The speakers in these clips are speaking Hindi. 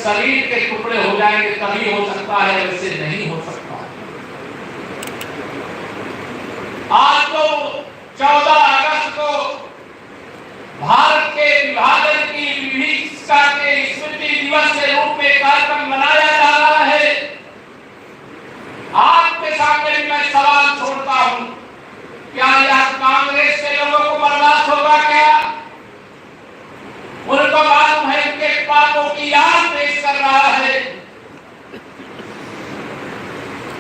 शरीर के टुकड़े हो जाएंगे तभी हो सकता है, वैसे नहीं हो सकता। आज तो 14 अगस्त को भारत के विभाजन की विभीषिका के स्मृति दिवस के रूप में कार्यक्रम मनाया जा रहा है। आपके सामने मैं सवाल छोड़ता हूं, क्या यह कांग्रेस के लोगों को बर्दाश्त होगा? क्या उनको मालूम है उनके पापों की याद पेश कर रहा है?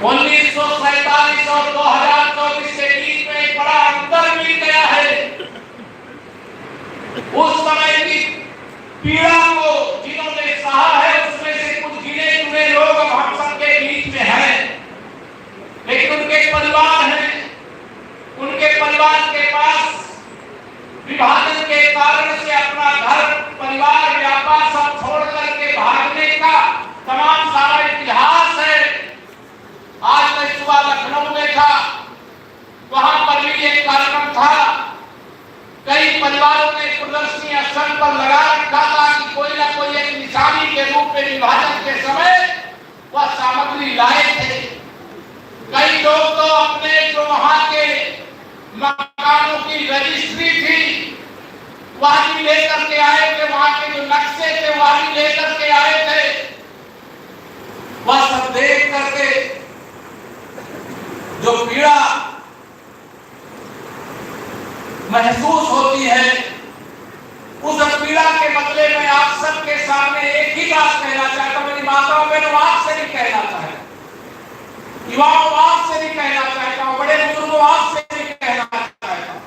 1947 और 2024 के बीच में एक बड़ा अंतर मिल गया है। उस समय की पीड़ा को जिन्होंने सहा है उसमें से कुछ गिने चुने लोग अब हम सबके बीच में हैं, लेकिन उनके परिवार हैं, उनके परिवार के पास विभाजन के कारण से अपना घर परिवार व्यापार सब छोड़ करके भागने का तमाम सारा इतिहास है। आज मैं सुबह लखनऊ में था, वहां पर भी एक कार्यक्रम था। कई परिवारों ने प्रदर्शनी स्थल पर लगा रखा था कि कोई ना कोई एक निशानी के रूप में विभाजन के समय वह सामग्री लाए थे। कई लोग तो अपने जो वहां के मकानों की रजिस्ट्री थी वह भी लेकर के आए थे, वहां के जो नक्शे थे वह भी लेकर के आए थे। वह सब देख करके जो पीड़ा महसूस होती है, उस पीड़ा के बदले में आप सबके सामने एक ही बात कहना चाहता हूं। मेरी माताओं बहनों आपसे भी कहना चाहता हूं, युवाओं आपसे भी कहना चाहता हूं, बड़े बुजुर्गों आपसे भी कहना चाहता हूं।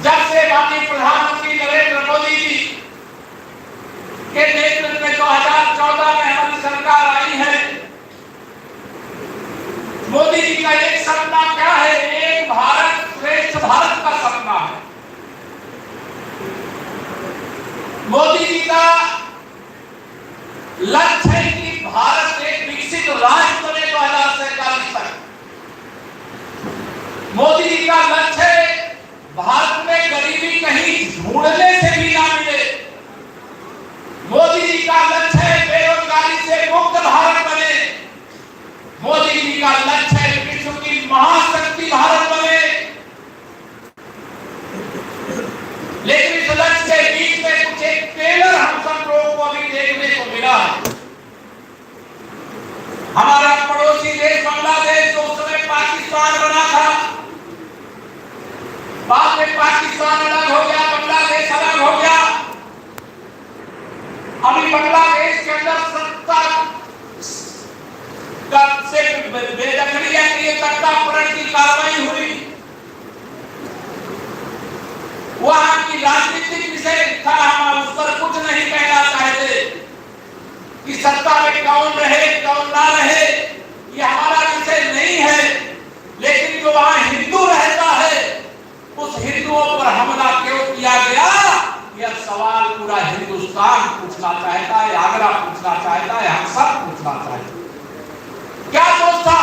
जब से माननीय प्रधानमंत्री नरेंद्र मोदी जी के नेतृत्व में 2014 में हमारी सरकार आई है, मोदी जी का एक सपना क्या है? एक भारत श्रेष्ठ भारत का सपना है। मोदी जी का लक्ष्य है कि भारत एक विकसित राष्ट्र बने 2047 तक। मोदी जी का लक्ष्य है भारत में गरीबी कहीं ढूंढने से भी ना मिले। मोदी जी का लक्ष्य है बेरोजगारी से मुक्त भारत बने। मोदी जी का लक्ष्य है विश्व की महाशक्ति भारत बने। लेकिन इस लक्ष्य के बीच में कुछ एक टेलर हम सब लोगों को अभी देखने को मिला है। हमारा पड़ोसी देश बांग्लादेश जो उस समय पाकिस्तान बना था, बाद में पाकिस्तान अलग हो गया, बांग्लादेश अलग हो गया। अभी बांग्लादेश के अंदर सत्ता से बेदखली के लिए सत्तापलट की कार्रवाई हुई। वहां की राजनीतिक विषय था, हम उस पर कुछ नहीं कहना चाहते कि सत्ता में कौन रहे कौन ना रहे, ये हमारा विषय नहीं है। लेकिन जो वहां हिंदू रहता है उस हिंदुओं पर हमला क्यों किया गया, यह सवाल पूरा हिंदुस्तान पूछना चाहता है, आगरा पूछना चाहता है, हम सब पूछना चाहते हैं। क्या दोष था?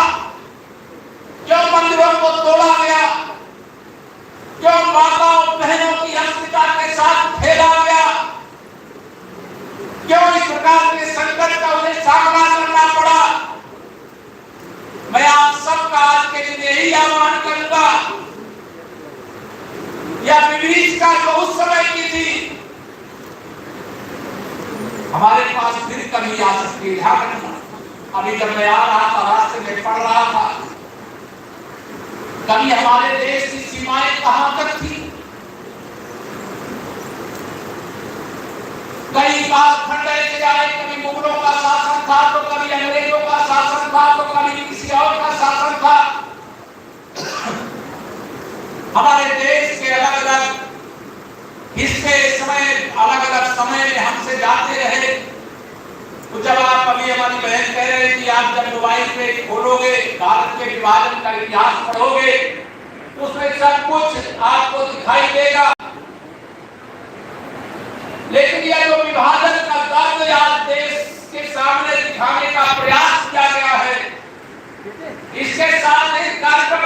क्यों मंदिरों को तोड़ा गया? क्यों माताओं बहनों की अस्मिता के साथ खेला गया? क्यों इस प्रकार के संकट का उन्हें सामना करना पड़ा? मैं आप सबका आज के दिन यही आह्वान करूंगा, यह विभीषिका जो उस समय की थी हमारे पास फिर कभी आ सकती है। अभी जब मैं आ रहा था रास्ते में पढ़ रहा था, कभी हमारे देश की सीमाएं कहां तक थी। कई कालखंड ऐसे आए, कभी मुगलों का शासन था तो कभी अंग्रेजों का शासन था तो कभी किसी और का शासन था। हमारे देश के अलग अलग हिस्से समय अलग अलग समय में हमसे जाते रहे। तो जब आप अभी हमारी बहन कह रहे हैं कि आप जब मोबाइल पे खोलोगे भारत के विभाजन का इतिहास पढ़ोगे उसमें सब कुछ आपको दिखाई देगा। लेकिन यह जो विभाजन का दर्द आज देश के सामने दिखाने का प्रयास किया गया है, इसके साथ एक कार्यक्रम